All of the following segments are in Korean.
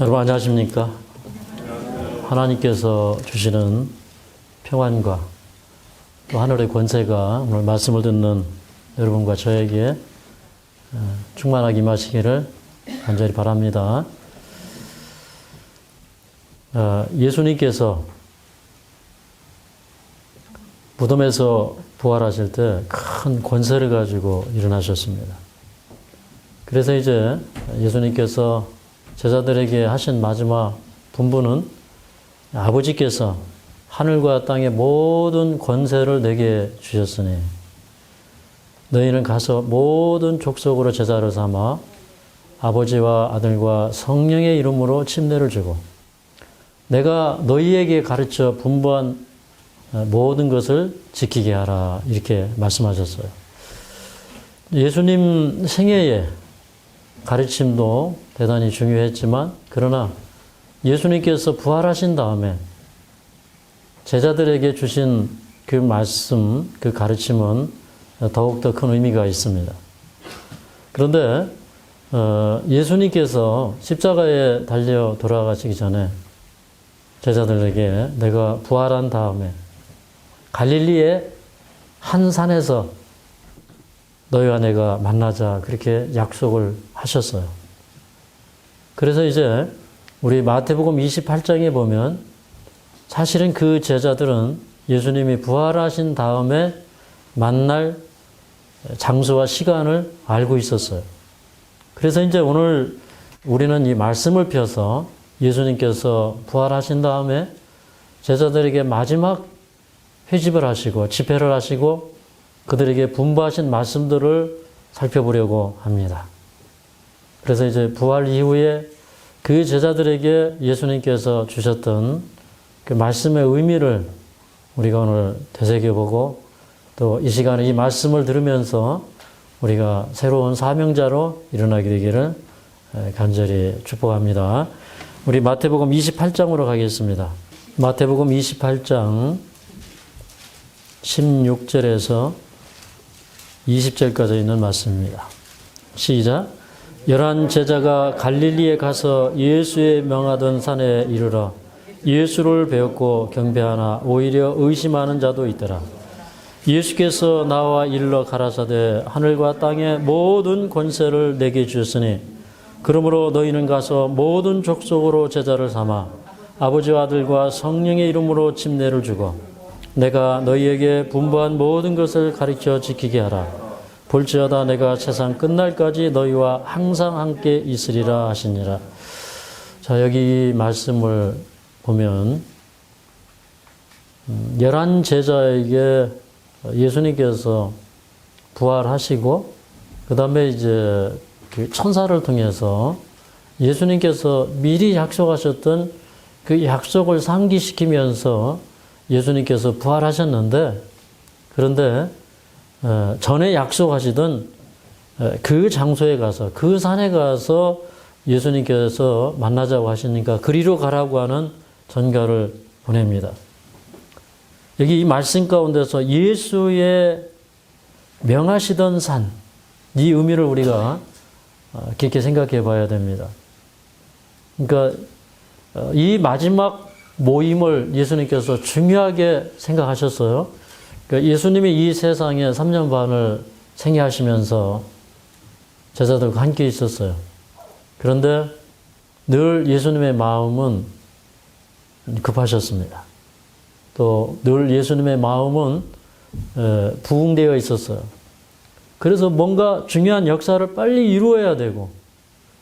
여러분 안녕하십니까? 하나님께서 주시는 평안과 또 하늘의 권세가 오늘 말씀을 듣는 여러분과 저에게 충만하게 임하시기를 간절히 바랍니다. 예수님께서 무덤에서 부활하실 때 큰 권세를 가지고 일어나셨습니다. 그래서 이제 예수님께서 제자들에게 하신 마지막 분부는 아버지께서 하늘과 땅의 모든 권세를 내게 주셨으니 너희는 가서 모든 족속으로 제자를 삼아 아버지와 아들과 성령의 이름으로 침례를 주고 내가 너희에게 가르쳐 분부한 모든 것을 지키게 하라 이렇게 말씀하셨어요. 예수님 생애에 가르침도 대단히 중요했지만 그러나 예수님께서 부활하신 다음에 제자들에게 주신 그 말씀, 그 가르침은 더욱더 큰 의미가 있습니다. 그런데 예수님께서 십자가에 달려 돌아가시기 전에 제자들에게 내가 부활한 다음에 갈릴리의 한 산에서 너희와 내가 만나자 그렇게 약속을 하셨어요. 그래서 이제 우리 마태복음 28장에 보면 사실은 그 제자들은 예수님이 부활하신 다음에 만날 장소와 시간을 알고 있었어요. 그래서 이제 오늘 우리는 이 말씀을 펴서 예수님께서 부활하신 다음에 제자들에게 마지막 회집을 하시고 집회를 하시고 그들에게 분부하신 말씀들을 살펴보려고 합니다. 그래서 이제 부활 이후에 그 제자들에게 예수님께서 주셨던 그 말씀의 의미를 우리가 오늘 되새겨보고 또 이 시간에 이 말씀을 들으면서 우리가 새로운 사명자로 일어나게 되기를 간절히 축복합니다. 우리 마태복음 28장으로 가겠습니다. 마태복음 28장 16절에서 20절까지 있는 말씀입니다. 시작. 11 제자가 갈릴리에 가서 예수의 명하던 산에 이르러 예수를 배웠고 경배하나 오히려 의심하는 자도 있더라. 예수께서 나와 일러 가라사대 하늘과 땅의 모든 권세를 내게 주셨으니 그러므로 너희는 가서 모든 족속으로 제자를 삼아 아버지와 아들과 성령의 이름으로 침례를 주고 내가 너희에게 분부한 모든 것을 가르쳐 지키게 하라. 볼지어다 내가 세상 끝날까지 너희와 항상 함께 있으리라 하시니라. 자, 여기 이 말씀을 보면 11 제자에게 예수님께서 부활하시고 그 다음에 이제 그 천사를 통해서 예수님께서 미리 약속하셨던 그 약속을 상기시키면서 예수님께서 부활하셨는데 그런데 전에 약속하시던 그 장소에 가서 그 산에 가서 예수님께서 만나자고 하시니까 그리로 가라고 하는 전가를 보냅니다. 여기 이 말씀 가운데서 예수의 명하시던 산, 이 의미를 우리가 깊게 생각해 봐야 됩니다. 그러니까 이 마지막 모임을 예수님께서 중요하게 생각하셨어요. 그러니까 예수님이 이 세상에 3년 반을 생애하시면서 제자들과 함께 있었어요. 그런데 늘 예수님의 마음은 급하셨습니다. 또 늘 예수님의 마음은 부응되어 있었어요. 그래서 뭔가 중요한 역사를 빨리 이루어야 되고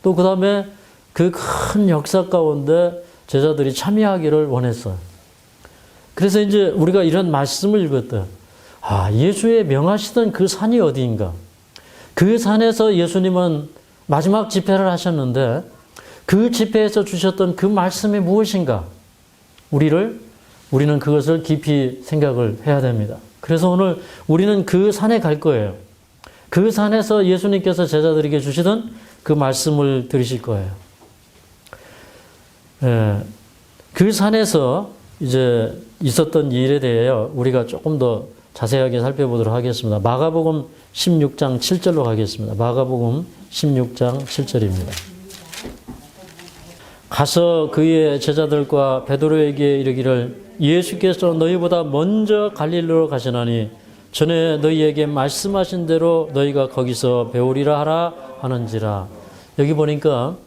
또 그 다음에 그 큰 역사 가운데 제자들이 참여하기를 원했어요. 그래서 이제 우리가 이런 말씀을 읽을 때, 예수의 명하시던 그 산이 어디인가? 그 산에서 예수님은 마지막 집회를 하셨는데, 그 집회에서 주셨던 그 말씀이 무엇인가? 우리는 그것을 깊이 생각을 해야 됩니다. 그래서 오늘 우리는 그 산에 갈 거예요. 그 산에서 예수님께서 제자들에게 주시던 그 말씀을 들으실 거예요. 그 산에서 이제 있었던 일에 대하여 우리가 조금 더 자세하게 살펴보도록 하겠습니다. 마가복음 16장 7절로 가겠습니다. 마가복음 16장 7절입니다. 가서 그의 제자들과 베드로에게 이르기를 예수께서 너희보다 먼저 갈릴리로 가시나니 전에 너희에게 말씀하신 대로 너희가 거기서 배우리라 하라 하는지라. 여기 보니까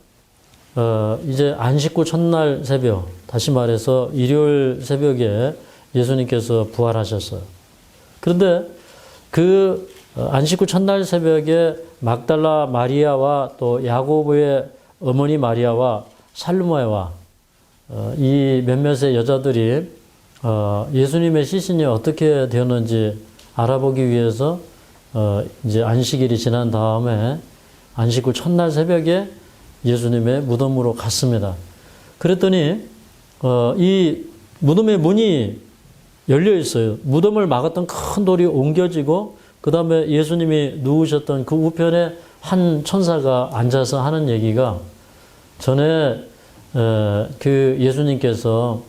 이제 안식 후 첫날 새벽, 다시 말해서 일요일 새벽에 예수님께서 부활하셨어요. 그런데 그 안식 후 첫날 새벽에 막달라 마리아와 또 야고보의 어머니 마리아와 살로메와 이 몇몇의 여자들이 예수님의 시신이 어떻게 되었는지 알아보기 위해서 이제 안식일이 지난 다음에 안식 후 첫날 새벽에 예수님의 무덤으로 갔습니다. 그랬더니 이 무덤의 문이 열려 있어요. 무덤을 막았던 큰 돌이 옮겨지고 그 다음에 예수님이 누우셨던 그 우편에 한 천사가 앉아서 하는 얘기가 전에 그 예수님께서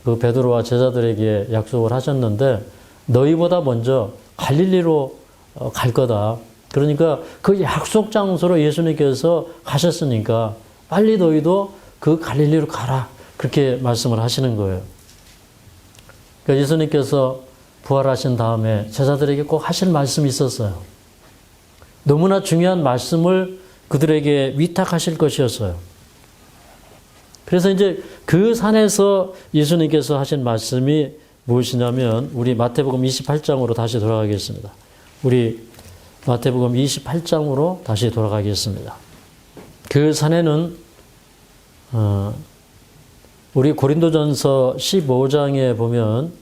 그 베드로와 제자들에게 약속을 하셨는데 너희보다 먼저 갈릴리로 갈 거다. 그러니까 그 약속 장소로 예수님께서 가셨으니까 빨리 너희도 그 갈릴리로 가라. 그렇게 말씀을 하시는 거예요. 그러니까 예수님께서 부활하신 다음에 제자들에게 꼭 하실 말씀이 있었어요. 너무나 중요한 말씀을 그들에게 위탁하실 것이었어요. 그래서 이제 그 산에서 예수님께서 하신 말씀이 무엇이냐면 우리 마태복음 28장으로 다시 돌아가겠습니다. 우리 마태복음 28장으로 다시 돌아가겠습니다. 그 산에는 우리 고린도전서 15장에 보면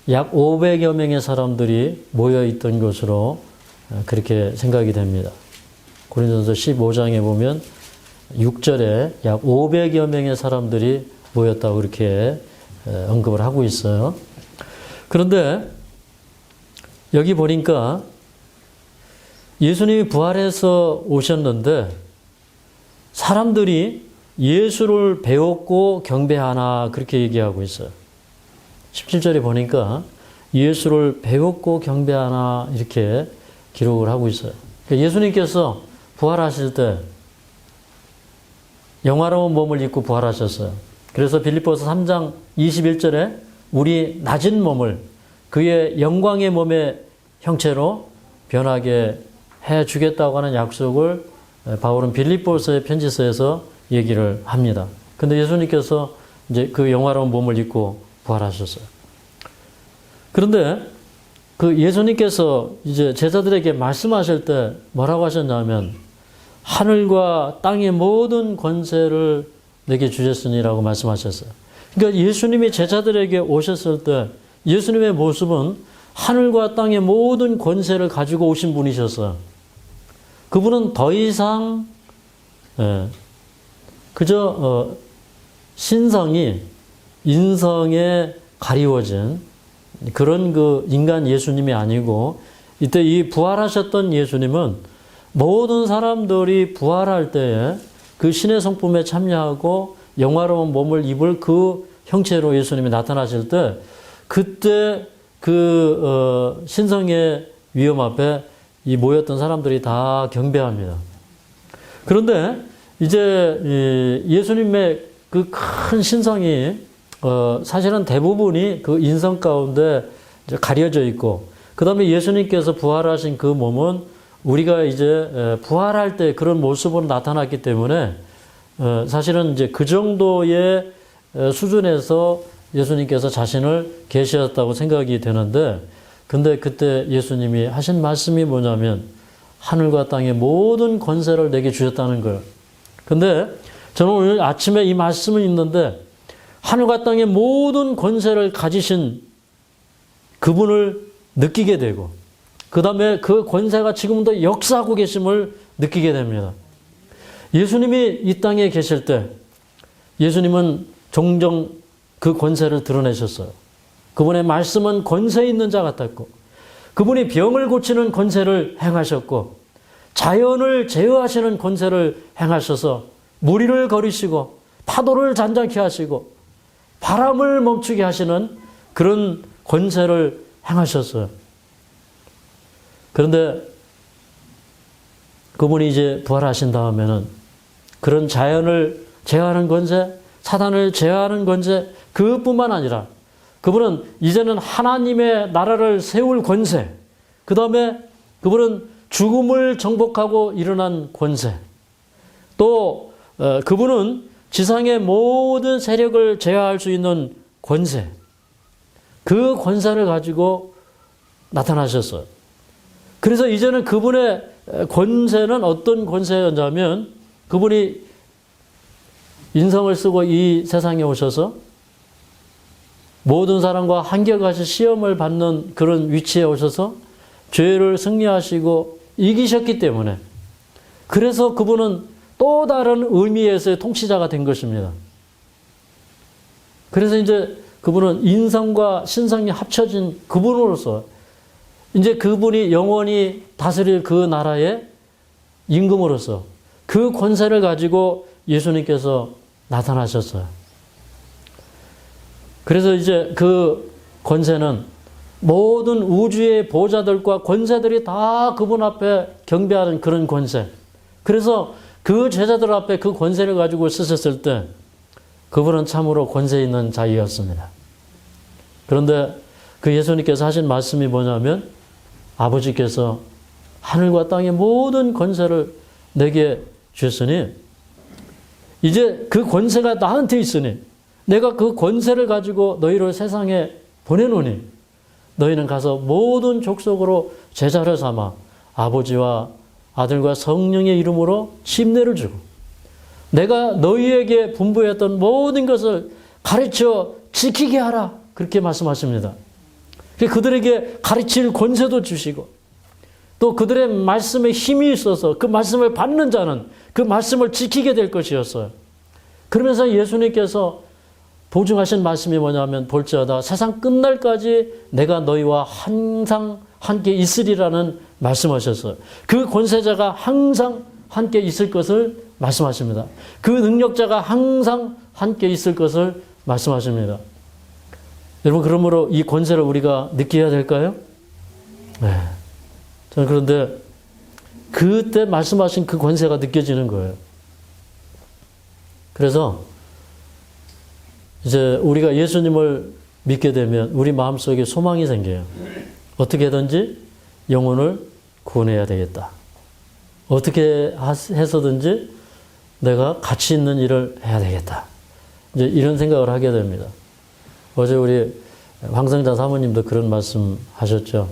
약 500여 명의 사람들이 모여있던 곳으로 그렇게 생각이 됩니다. 고린도전서 15장에 보면 6절에 약 500여 명의 사람들이 모였다고 그렇게 언급을 하고 있어요. 그런데 여기 보니까 예수님이 부활해서 오셨는데 사람들이 예수를 배웠고 경배하나 그렇게 얘기하고 있어요. 17절에 보니까 예수를 배웠고 경배하나 이렇게 기록을 하고 있어요. 예수님께서 부활하실 때 영화로운 몸을 입고 부활하셨어요. 그래서 빌립보서 3장 21절에 우리 낮은 몸을 그의 영광의 몸의 형체로 변하게 해주겠다고 하는 약속을 바울은 빌립보서의 편지서에서 얘기를 합니다. 근데 예수님께서 이제 그 영화로운 몸을 입고 부활하셨어요. 그런데 그 예수님께서 이제 제자들에게 말씀하실 때 뭐라고 하셨냐면 하늘과 땅의 모든 권세를 내게 주셨으니라고 말씀하셨어요. 그러니까 예수님이 제자들에게 오셨을 때 예수님의 모습은 하늘과 땅의 모든 권세를 가지고 오신 분이셨어요. 그분은 더 이상 그저 신성이 인성에 가리워진 그런 그 인간 예수님이 아니고 이때 이 부활하셨던 예수님은 모든 사람들이 부활할 때에 그 신의 성품에 참여하고 영화로운 몸을 입을 그 형체로 예수님이 나타나실 때 그때 그 신성의 위험 앞에 이 모였던 사람들이 다 경배합니다. 그런데 이제 예수님의 그 큰 신성이 사실은 대부분이 그 인성 가운데 이제 가려져 있고 그 다음에 예수님께서 부활하신 그 몸은 우리가 이제 부활할 때 그런 모습으로 나타났기 때문에 사실은 이제 그 정도의 수준에서 예수님께서 자신을 계시었다고 생각이 되는데 근데 그때 예수님이 하신 말씀이 뭐냐면 하늘과 땅의 모든 권세를 내게 주셨다는 거예요. 근데 저는 오늘 아침에 이 말씀을 읽는데 하늘과 땅의 모든 권세를 가지신 그분을 느끼게 되고 그 다음에 그 권세가 지금도 역사하고 계심을 느끼게 됩니다. 예수님이 이 땅에 계실 때 예수님은 종종 그 권세를 드러내셨어요. 그분의 말씀은 권세 있는 자 같았고 그분이 병을 고치는 권세를 행하셨고 자연을 제어하시는 권세를 행하셔서 무리를 거리시고 파도를 잔잔케 하시고 바람을 멈추게 하시는 그런 권세를 행하셨어요. 그런데 그분이 이제 부활하신 다음에는 그런 제어하는 권세, 사단을 제어하는 권세, 그뿐만 아니라 그분은 이제는 하나님의 나라를 세울 권세, 그 다음에 그분은 죽음을 정복하고 일어난 권세, 또 그분은 지상의 모든 세력을 제어할 수 있는 권세, 그 권세를 가지고 나타나셨어요. 그래서 이제는 그분의 권세는 어떤 권세였냐면 그분이 인성을 쓰고 이 세상에 오셔서 모든 사람과 한결같이 시험을 받는 그런 위치에 오셔서 죄를 승리하시고 이기셨기 때문에 그래서 그분은 또 다른 의미에서의 통치자가 된 것입니다. 그래서 이제 그분은 인성과 신성이 합쳐진 그분으로서 이제 그분이 영원히 다스릴 그 나라의 임금으로서 그 권세를 가지고 예수님께서 나타나셨어요. 그래서 이제 그 권세는 모든 우주의 보좌들과 권세들이 다 그분 앞에 경배하는 그런 권세. 그래서 그 제자들 앞에 그 권세를 가지고 쓰셨을 때 그분은 참으로 권세 있는 자이었습니다. 그런데 그 예수님께서 하신 말씀이 뭐냐면 아버지께서 하늘과 땅의 모든 권세를 내게 주셨으니 이제 그 권세가 나한테 있으니 내가 그 권세를 가지고 너희를 세상에 보내노니 너희는 가서 모든 족속으로 제자를 삼아 아버지와 아들과 성령의 이름으로 침례를 주고 내가 너희에게 분부했던 모든 것을 가르쳐 지키게 하라. 그렇게 말씀하십니다. 그들에게 가르칠 권세도 주시고 또 그들의 말씀에 힘이 있어서 그 말씀을 받는 자는 그 말씀을 지키게 될 것이었어요. 그러면서 예수님께서 보증하신 말씀이 뭐냐면 볼지어다 세상 끝날까지 내가 너희와 항상 함께 있으리라는 말씀하셨어요. 그 권세자가 항상 함께 있을 것을 말씀하십니다. 그 능력자가 항상 함께 있을 것을 말씀하십니다. 여러분 그러므로 이 권세를 우리가 느껴야 될까요? 네. 저는 그런데 그때 말씀하신 그 권세가 느껴지는 거예요. 그래서 이제 우리가 예수님을 믿게 되면 우리 마음속에 소망이 생겨요. 어떻게든지 영혼을 구원해야 되겠다. 어떻게 해서든지 내가 가치 있는 일을 해야 되겠다. 이제 이런 생각을 하게 됩니다. 어제 우리 황성자 사모님도 그런 말씀 하셨죠.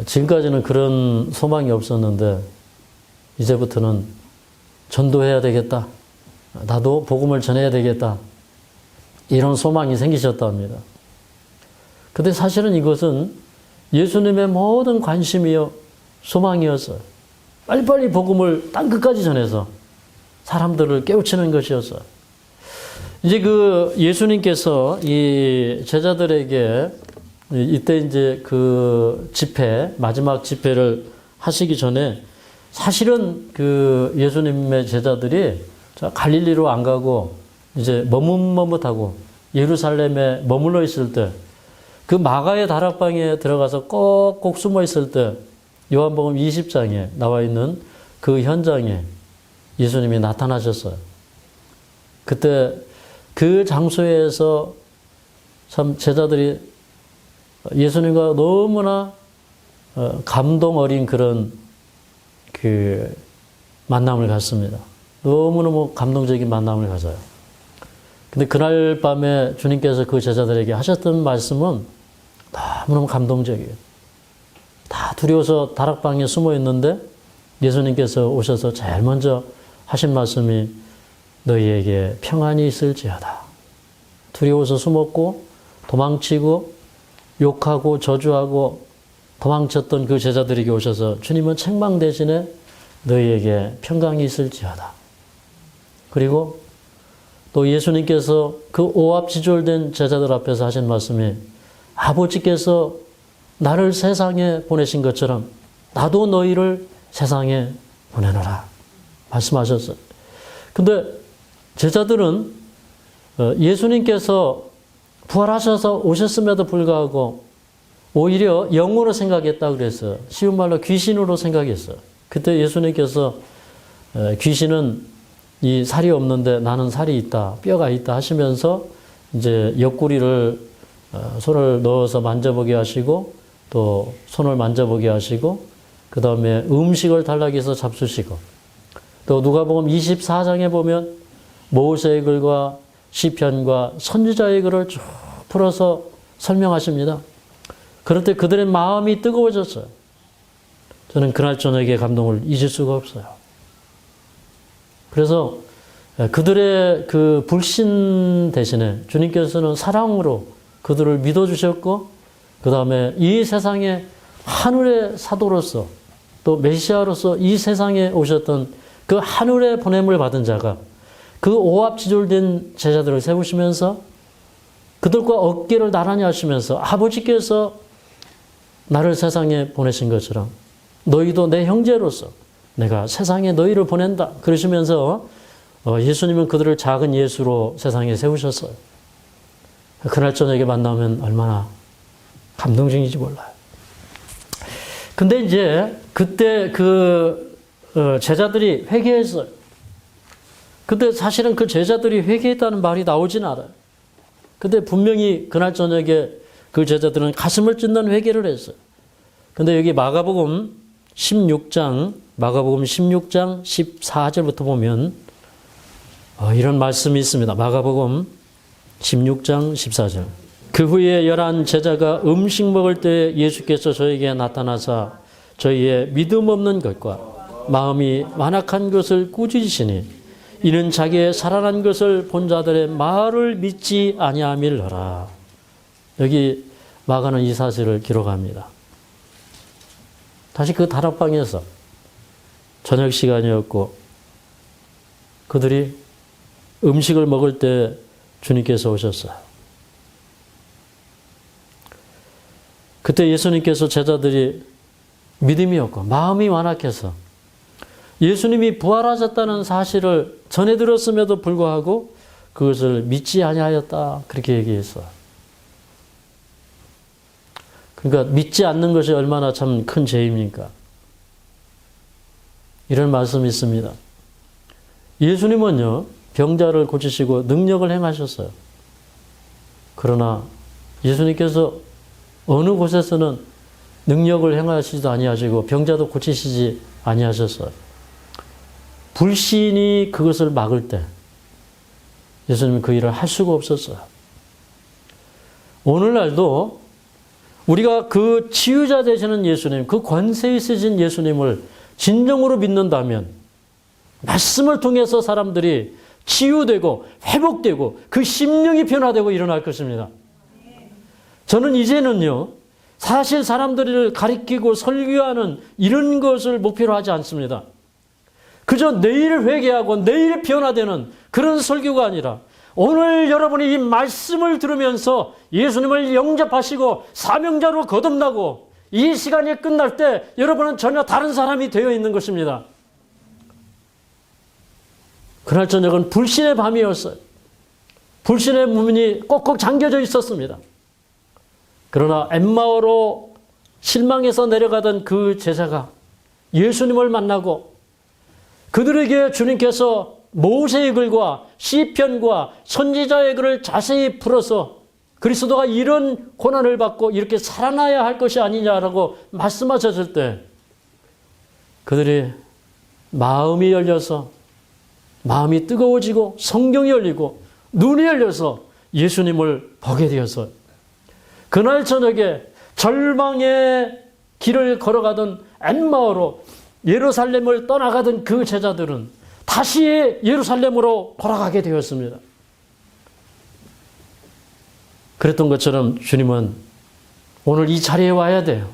지금까지는 그런 소망이 없었는데 이제부터는 전도해야 되겠다. 나도 복음을 전해야 되겠다. 이런 소망이 생기셨답니다. 근데 사실은 이것은 예수님의 모든 관심이요 소망이었어요. 빨리빨리 복음을 땅끝까지 전해서 사람들을 깨우치는 것이었어요. 이제 그 예수님께서 이 제자들에게 이때 이제 그 집회, 마지막 집회를 하시기 전에 사실은 그 예수님의 제자들이 갈릴리로 안 가고 이제 머뭇머뭇하고 예루살렘에 머물러 있을 때 그 마가의 다락방에 들어가서 꼭꼭 숨어 있을 때 요한복음 20장에 나와 있는 그 현장에 예수님이 나타나셨어요. 그때 그 장소에서 참 제자들이 예수님과 너무나 감동 어린 그런 그 만남을 갖습니다. 너무너무 감동적인 만남을 가져요. 근데 그날 밤에 주님께서 그 제자들에게 하셨던 말씀은 너무너무 감동적이에요. 다 두려워서 다락방에 숨어 있는데 예수님께서 오셔서 제일 먼저 하신 말씀이 너희에게 평안이 있을지어다. 두려워서 숨었고 도망치고 욕하고 저주하고 도망쳤던 그 제자들에게 오셔서 주님은 책망 대신에 너희에게 평강이 있을지어다. 그리고 또 예수님께서 그 오합지졸된 제자들 앞에서 하신 말씀이 아버지께서 나를 세상에 보내신 것처럼 나도 너희를 세상에 보내노라 말씀하셨어요. 근데 제자들은 예수님께서 부활하셔서 오셨음에도 불구하고 오히려 영으로 생각했다고 그랬어요. 쉬운 말로 귀신으로 생각했어요. 그때 예수님께서 귀신은 이 살이 없는데 나는 살이 있다, 뼈가 있다 하시면서 이제 옆구리를 손을 넣어서 만져보게 하시고 또 손을 만져보게 하시고 그 다음에 음식을 달라고 해서 잡수시고 또 누가복음 24장에 보면 모세의 글과 시편과 선지자의 글을 쭉 풀어서 설명하십니다. 그럴 때 그들의 마음이 뜨거워졌어요. 저는 그날 저녁에 감동을 잊을 수가 없어요. 그래서 그들의 그 불신 대신에 주님께서는 사랑으로 그들을 믿어주셨고 그 다음에 이 세상에 하늘의 사도로서 또 메시아로서 이 세상에 오셨던 그 하늘의 보냄을 받은 자가 그 오합지졸된 제자들을 세우시면서 그들과 어깨를 나란히 하시면서 아버지께서 나를 세상에 보내신 것처럼 너희도 내 형제로서 내가 세상에 너희를 보낸다. 그러시면서 예수님은 그들을 작은 예수로 세상에 세우셨어요. 그날 저녁에 만나면 얼마나 감동적인지 몰라요. 근데 이제 그때 그 제자들이 회개했어요. 근데 사실은 그 제자들이 회개했다는 말이 나오진 않아요. 근데 분명히 그날 저녁에 그 제자들은 가슴을 찢는 회개를 했어요. 근데 여기 마가복음 16장 14절부터 보면 이런 말씀이 있습니다. 마가복음 16장 14절. 그 후에 11 제자가 음식 먹을 때 예수께서 저에게 나타나사 저희의 믿음 없는 것과 마음이 완악한 것을 꾸짖으시니 이는 자기의 살아난 것을 본 자들의 말을 믿지 아니함이러라. 여기 마가는 이 사실을 기록합니다. 다시 그 다락방에서 저녁 시간이었고 그들이 음식을 먹을 때 주님께서 오셨어요. 그때 예수님께서 제자들이 믿음이 없고 마음이 완악해서 예수님이 부활하셨다는 사실을 전해 들었음에도 불구하고 그것을 믿지 아니하였다. 그렇게 얘기했어요. 그러니까 믿지 않는 것이 얼마나 참 큰 죄입니까? 이런 말씀이 있습니다. 예수님은요, 병자를 고치시고 능력을 행하셨어요. 그러나 예수님께서 어느 곳에서는 능력을 행하시지도 아니하시고 병자도 고치시지 아니하셨어요. 불신이 그것을 막을 때 예수님은 그 일을 할 수가 없었어요. 오늘날도 우리가 그 치유자 되시는 예수님, 그 권세 있으신 예수님을 진정으로 믿는다면 말씀을 통해서 사람들이 치유되고 회복되고 그 심령이 변화되고 일어날 것입니다. 저는 이제는요, 사실 사람들을 가리키고 설교하는 이런 것을 목표로 하지 않습니다. 그저 내일 회개하고 내일 변화되는 그런 설교가 아니라 오늘 여러분이 이 말씀을 들으면서 예수님을 영접하시고 사명자로 거듭나고 이 시간이 끝날 때 여러분은 전혀 다른 사람이 되어 있는 것입니다. 그날 저녁은 불신의 밤이었어요. 불신의 문이 꼭꼭 잠겨져 있었습니다. 그러나 엠마오로 실망해서 내려가던 그 제자가 예수님을 만나고 그들에게 주님께서 모세의 글과 시편과 선지자의 글을 자세히 풀어서 그리스도가 이런 고난을 받고 이렇게 살아나야 할 것이 아니냐라고 말씀하셨을 때 그들이 마음이 열려서 마음이 뜨거워지고 성경이 열리고 눈이 열려서 예수님을 보게 되어서 그날 저녁에 절망의 길을 걸어가던 엠마오로 예루살렘을 떠나가던 그 제자들은 다시 예루살렘으로 돌아가게 되었습니다. 그랬던 것처럼 주님은 오늘 이 자리에 와야 돼요.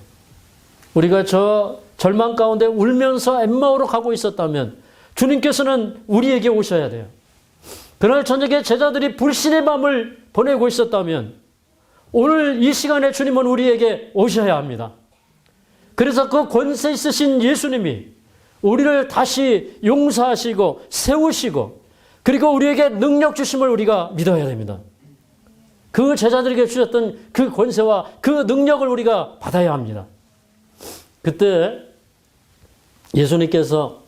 우리가 저 절망 가운데 울면서 엠마오로 가고 있었다면 주님께서는 우리에게 오셔야 돼요. 그날 저녁에 제자들이 불신의 밤을 보내고 있었다면 오늘 이 시간에 주님은 우리에게 오셔야 합니다. 그래서 그 권세 있으신 예수님이 우리를 다시 용서하시고 세우시고 그리고 우리에게 능력 주심을 우리가 믿어야 됩니다. 그 제자들에게 주셨던 그 권세와 그 능력을 우리가 받아야 합니다. 그때 예수님께서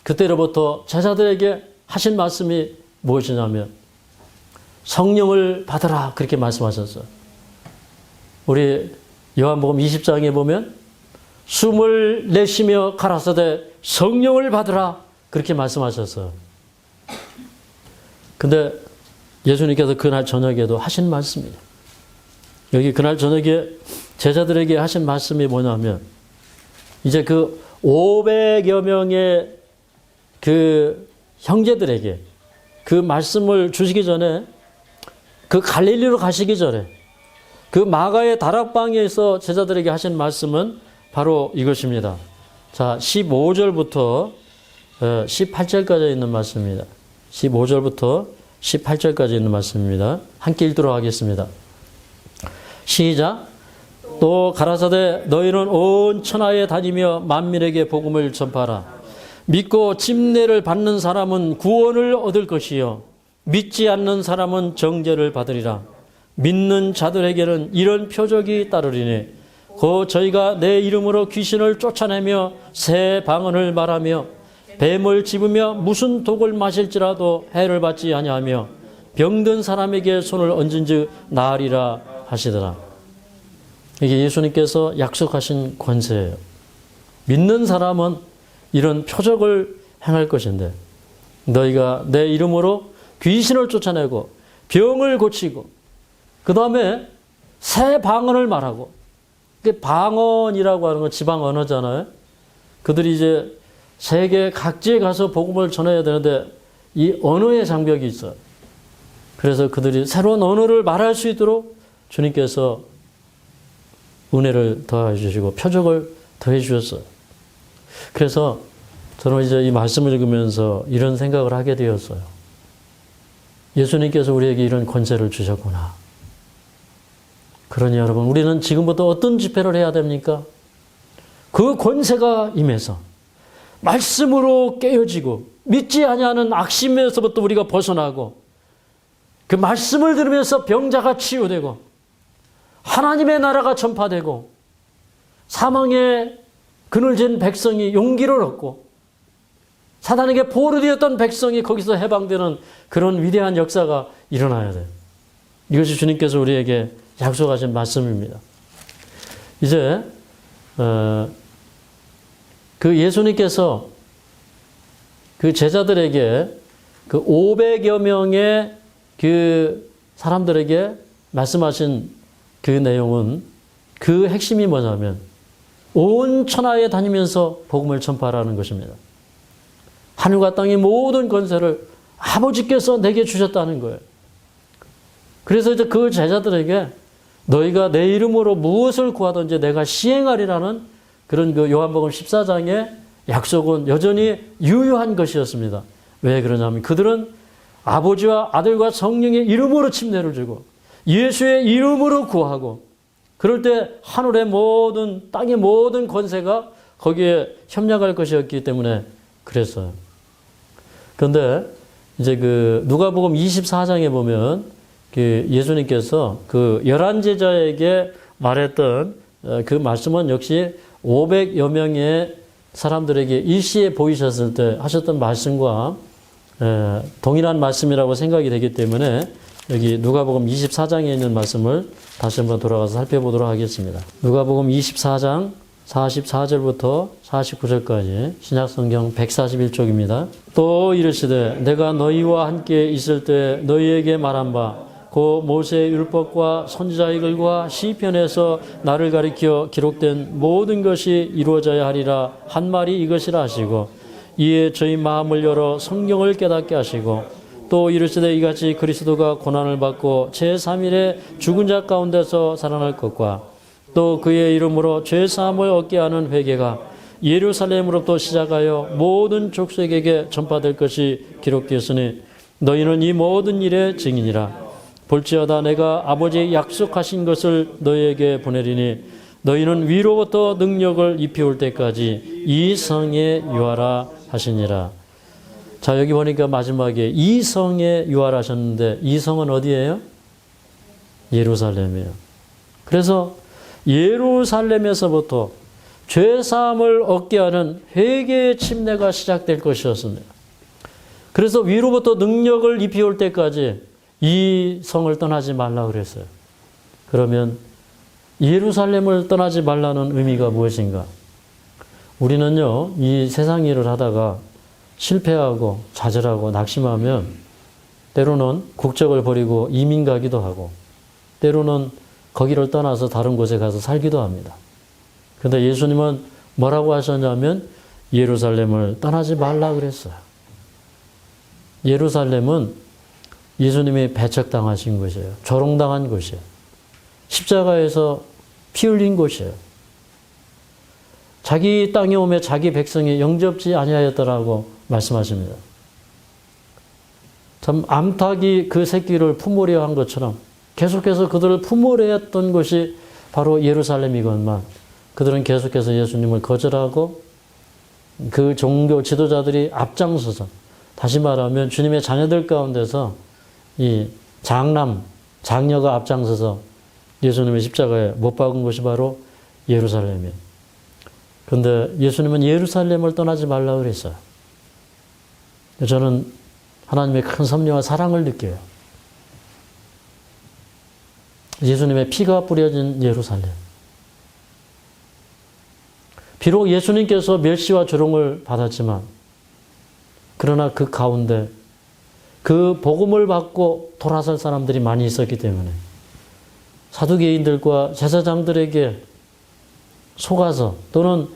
그때로부터 제자들에게 하신 말씀이 무엇이냐면 성령을 받으라 그렇게 말씀하셨어요. 우리 요한복음 20장에 보면 숨을 내쉬며 가라사대 성령을 받으라 그렇게 말씀하셨어요. 근데 예수님께서 그날 저녁에도 하신 말씀이에요. 여기 그날 저녁에 제자들에게 하신 말씀이 뭐냐면 이제 그 500여 명의 그 형제들에게 그 말씀을 주시기 전에 그 갈릴리로 가시기 전에 그 마가의 다락방에서 제자들에게 하신 말씀은 바로 이것입니다. 자, 15절부터 18절까지 있는 말씀입니다. 15절부터 18절까지 있는 말씀입니다. 함께 읽도록 하겠습니다. 시작. 또 가라사대 너희는 온 천하에 다니며 만민에게 복음을 전파하라. 믿고 침례를 받는 사람은 구원을 얻을 것이요 믿지 않는 사람은 정죄를 받으리라. 믿는 자들에게는 이런 표적이 따르리니 곧 저희가 내 이름으로 귀신을 쫓아내며 새 방언을 말하며 뱀을 집으며 무슨 독을 마실지라도 해를 받지 아니하며 병든 사람에게 손을 얹은즉 나으리라 하시더라. 이게 예수님께서 약속하신 권세예요. 믿는 사람은 이런 표적을 행할 것인데 너희가 내 이름으로 귀신을 쫓아내고 병을 고치고 그 다음에 새 방언을 말하고 방언이라고 하는 건 지방 언어잖아요. 그들이 이제 세계 각지에 가서 복음을 전해야 되는데 이 언어의 장벽이 있어요. 그래서 그들이 새로운 언어를 말할 수 있도록 주님께서 은혜를 더해 주시고 표적을 더해 주셨어요. 그래서 저는 이제 이 말씀을 읽으면서 이런 생각을 하게 되었어요. 예수님께서 우리에게 이런 권세를 주셨구나. 그러니 여러분, 우리는 지금부터 어떤 집회를 해야 됩니까? 그 권세가 임해서 말씀으로 깨어지고 믿지 아니하는 악심에서부터 우리가 벗어나고 그 말씀을 들으면서 병자가 치유되고 하나님의 나라가 전파되고 사망의 그늘진 백성이 용기를 얻고 사단에게 포로되었던 백성이 거기서 해방되는 그런 위대한 역사가 일어나야 돼요. 이것이 주님께서 우리에게 약속하신 말씀입니다. 이제 그 예수님께서 그 제자들에게 그 500여 명의 그 사람들에게 말씀하신 그 내용은 그 핵심이 뭐냐면 온 천하에 다니면서 복음을 전파하라는 것입니다. 하늘과 땅의 모든 권세를 아버지께서 내게 주셨다는 거예요. 그래서 이제 그 제자들에게 너희가 내 이름으로 무엇을 구하든지 내가 시행하리라는 그런 그 요한복음 14장의 약속은 여전히 유효한 것이었습니다. 왜 그러냐면 그들은 아버지와 아들과 성령의 이름으로 침례를 주고 예수의 이름으로 구하고 그럴 때 하늘의 모든 땅의 모든 권세가 거기에 협력할 것이었기 때문에 그랬어요. 그런데 이제 그 누가복음 24장에 보면 그 예수님께서 그 11제자에게 말했던 그 말씀은 역시 500여 명의 사람들에게 일시에 보이셨을 때 하셨던 말씀과 동일한 말씀이라고 생각이 되기 때문에 여기 누가복음 24장에 있는 말씀을 다시 한번 돌아가서 살펴보도록 하겠습니다. 누가복음 24장 44절부터 49절까지 신약성경 141쪽입니다. 또 이르시되 내가 너희와 함께 있을 때 너희에게 말한 바 고 모세의 율법과 선지자의 글과 시편에서 나를 가리켜 기록된 모든 것이 이루어져야 하리라 한 말이 이것이라 하시고 이에 저희 마음을 열어 성경을 깨닫게 하시고 또 이르시되 이같이 그리스도가 고난을 받고 제3일에 죽은 자 가운데서 살아날 것과 또 그의 이름으로 죄사함을 얻게 하는 회개가 예루살렘으로부터 시작하여 모든 족속에게 전파될 것이 기록되었으니 너희는 이 모든 일의 증인이라. 볼지어다 내가 아버지의 약속하신 것을 너희에게 보내리니 너희는 위로부터 능력을 입혀올 때까지 이 성에 유하라 하시니라. 자, 여기 보니까 마지막에 이 성에 유하라 하셨는데 이 성은 어디예요? 예루살렘이에요. 그래서 예루살렘에서부터 죄사함을 얻게 하는 회개의 침례가 시작될 것이었습니다. 그래서 위로부터 능력을 입혀올 때까지 이 성을 떠나지 말라 그랬어요. 그러면 예루살렘을 떠나지 말라는 의미가 무엇인가? 우리는요, 이 세상 일을 하다가 실패하고 좌절하고 낙심하면 때로는 국적을 버리고 이민 가기도 하고 때로는 거기를 떠나서 다른 곳에 가서 살기도 합니다. 그런데 예수님은 뭐라고 하셨냐면 예루살렘을 떠나지 말라 그랬어요. 예루살렘은 예수님이 배척당하신 곳이에요. 조롱당한 곳이에요. 십자가에서 피 흘린 곳이에요. 자기 땅에 오매 자기 백성이 영접지 아니하였더라고 말씀하십니다. 참 암탉이 그 새끼를 품으려 한 것처럼 계속해서 그들을 품으려 했던 곳이 바로 예루살렘이건만 그들은 계속해서 예수님을 거절하고 그 종교 지도자들이 앞장서서 다시 말하면 주님의 자녀들 가운데서 이 장녀가 앞장서서 예수님의 십자가에 못 박은 것이 바로 예루살렘이에요. 그런데 예수님은 예루살렘을 떠나지 말라고 그랬어요. 저는 하나님의 큰 섭리와 사랑을 느껴요. 예수님의 피가 뿌려진 예루살렘. 비록 예수님께서 멸시와 조롱을 받았지만 그러나 그 가운데 그 복음을 받고 돌아설 사람들이 많이 있었기 때문에 사두개인들과 제사장들에게 속아서 또는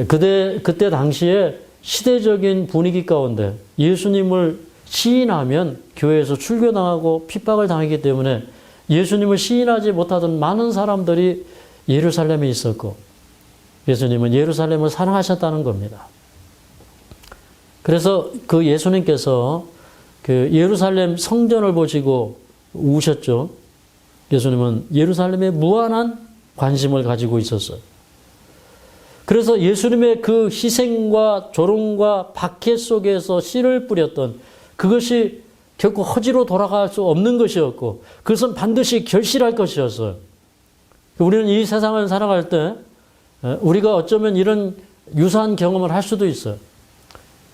그때 당시에 시대적인 분위기 가운데 예수님을 시인하면 교회에서 출교당하고 핍박을 당하기 때문에 예수님을 시인하지 못하던 많은 사람들이 예루살렘에 있었고 예수님은 예루살렘을 사랑하셨다는 겁니다. 그래서 그 예수님께서 그 예루살렘 성전을 보시고 우셨죠. 예수님은 예루살렘에 무한한 관심을 가지고 있었어요. 그래서 예수님의 그 희생과 조롱과 박해 속에서 씨를 뿌렸던 그것이 결코 허지로 돌아갈 수 없는 것이었고 그것은 반드시 결실할 것이었어요. 우리는 이 세상을 살아갈 때 우리가 어쩌면 이런 유사한 경험을 할 수도 있어요.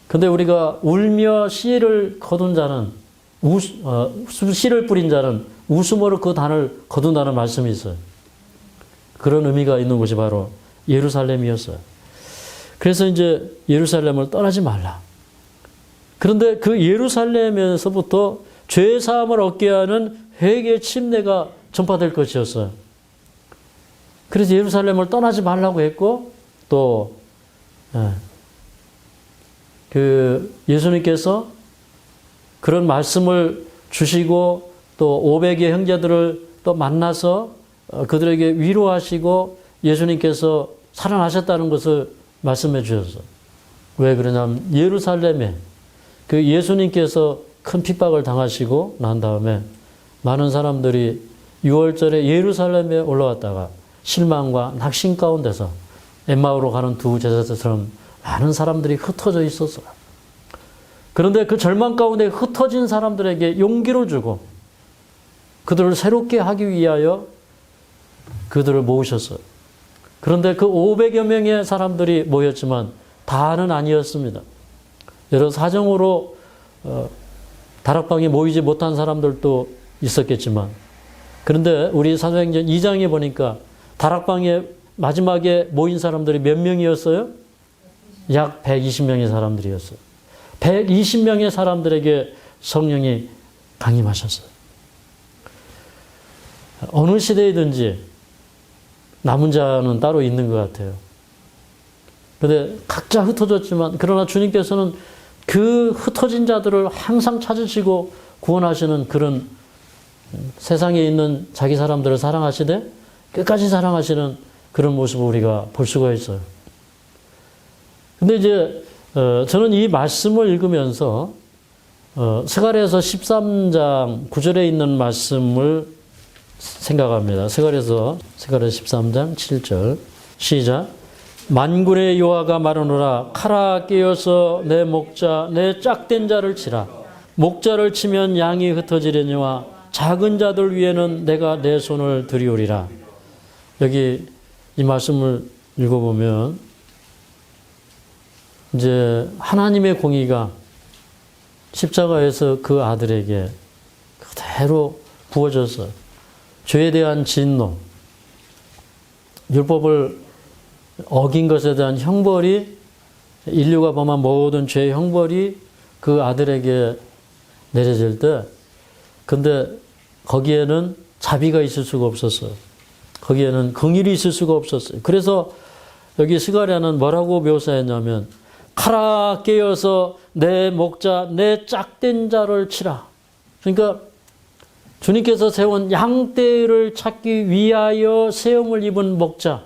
근데 우리가 울며 씨를 거둔 자는 씨를 뿌린 자는 웃음으로 그 단을 거둔다는 말씀이 있어요. 그런 의미가 있는 곳이 바로 예루살렘이었어요. 그래서 이제 예루살렘을 떠나지 말라. 그런데 그 예루살렘에서부터 죄 사함을 얻게 하는 회개 침례가 전파될 것이었어요. 그래서 예루살렘을 떠나지 말라고 했고 또 그 예수님께서 그런 말씀을 주시고 또 500의 형제들을 또 만나서 그들에게 위로하시고 예수님께서 살아나셨다는 것을 말씀해 주셨어요. 왜 그러냐면 예루살렘에 그 예수님께서 큰 핍박을 당하시고 난 다음에 많은 사람들이 6월절에 예루살렘에 올라왔다가 실망과 낙심 가운데서 엠마오로 가는 두 제자들처럼 많은 사람들이 흩어져 있었어요. 그런데 그 절망 가운데 흩어진 사람들에게 용기를 주고 그들을 새롭게 하기 위하여 그들을 모으셨어요. 그런데 그 500여 명의 사람들이 모였지만 다는 아니었습니다. 여러 사정으로 다락방에 모이지 못한 사람들도 있었겠지만 그런데 우리 사도행전 2장에 보니까 다락방에 마지막에 모인 사람들이 몇 명이었어요? 약 120명의 사람들이었어요. 120명의 사람들에게 성령이 강림하셨어요. 어느 시대이든지 남은 자는 따로 있는 것 같아요. 그런데 각자 흩어졌지만 그러나 주님께서는 그 흩어진 자들을 항상 찾으시고 구원하시는 그런 세상에 있는 자기 사람들을 사랑하시되 끝까지 사랑하시는 그런 모습을 우리가 볼 수가 있어요. 근데 이제 저는 이 말씀을 읽으면서 스가랴서 13장 9절에 있는 말씀을 생각합니다. 스가랴서 13장 7절 시작. 만군의 여호와가 말하노라 칼아 깨어서 내 목자 내 짝된 자를 치라. 목자를 치면 양이 흩어지려니와 작은 자들 위에는 내가 내 손을 들이오리라. 여기 이 말씀을 읽어보면 이제 하나님의 공의가 십자가에서 그 아들에게 그대로 부어져서 죄에 대한 진노, 율법을 어긴 것에 대한 형벌이, 인류가 범한 모든 죄의 형벌이 그 아들에게 내려질 때, 근데 거기에는 자비가 있을 수가 없었어요. 거기에는 긍휼이 있을 수가 없었어요. 그래서 여기 스가랴는 뭐라고 묘사했냐면, 칼아 깨어서 내 목자, 내 짝된 자를 치라. 그러니까 주님께서 세운 양떼를 찾기 위하여 세움을 입은 목자.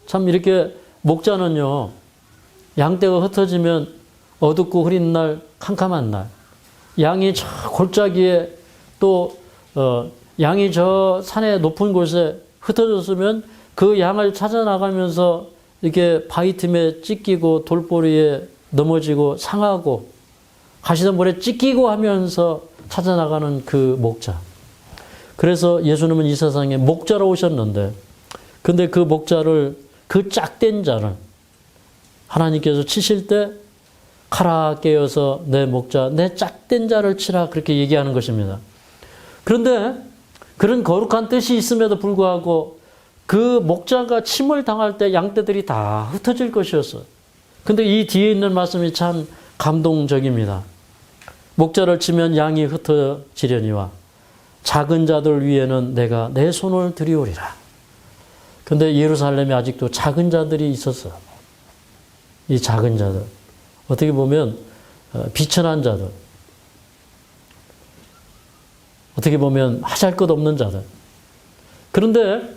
참 이렇게 목자는요, 양떼가 흩어지면 어둡고 흐린 날, 캄캄한 날, 양이 저 골짜기에 또 양이 저 산의 높은 곳에 흩어졌으면 그 양을 찾아 나가면서 이렇게 바위 틈에 찢기고 돌보리에 넘어지고 상하고 가시던 볼에 찢기고 하면서 찾아 나가는 그 목자. 그래서 예수님은 이 세상에 목자로 오셨는데, 근데 그 목자를, 그 짝된 자를 하나님께서 치실 때 칼아 깨어서 내 목자, 내 짝된 자를 치라, 그렇게 얘기하는 것입니다. 그런데 그런 거룩한 뜻이 있음에도 불구하고 그 목자가 침을 당할 때 양떼들이 다 흩어질 것이었어요. 근데 이 뒤에 있는 말씀이 참 감동적입니다. 목자를 치면 양이 흩어지려니와 작은 자들 위에는 내가 내 손을 들이오리라. 근데 예루살렘에 아직도 작은 자들이 있었어요. 이 작은 자들. 어떻게 보면 비천한 자들. 어떻게 보면 하잘 것 없는 자들. 그런데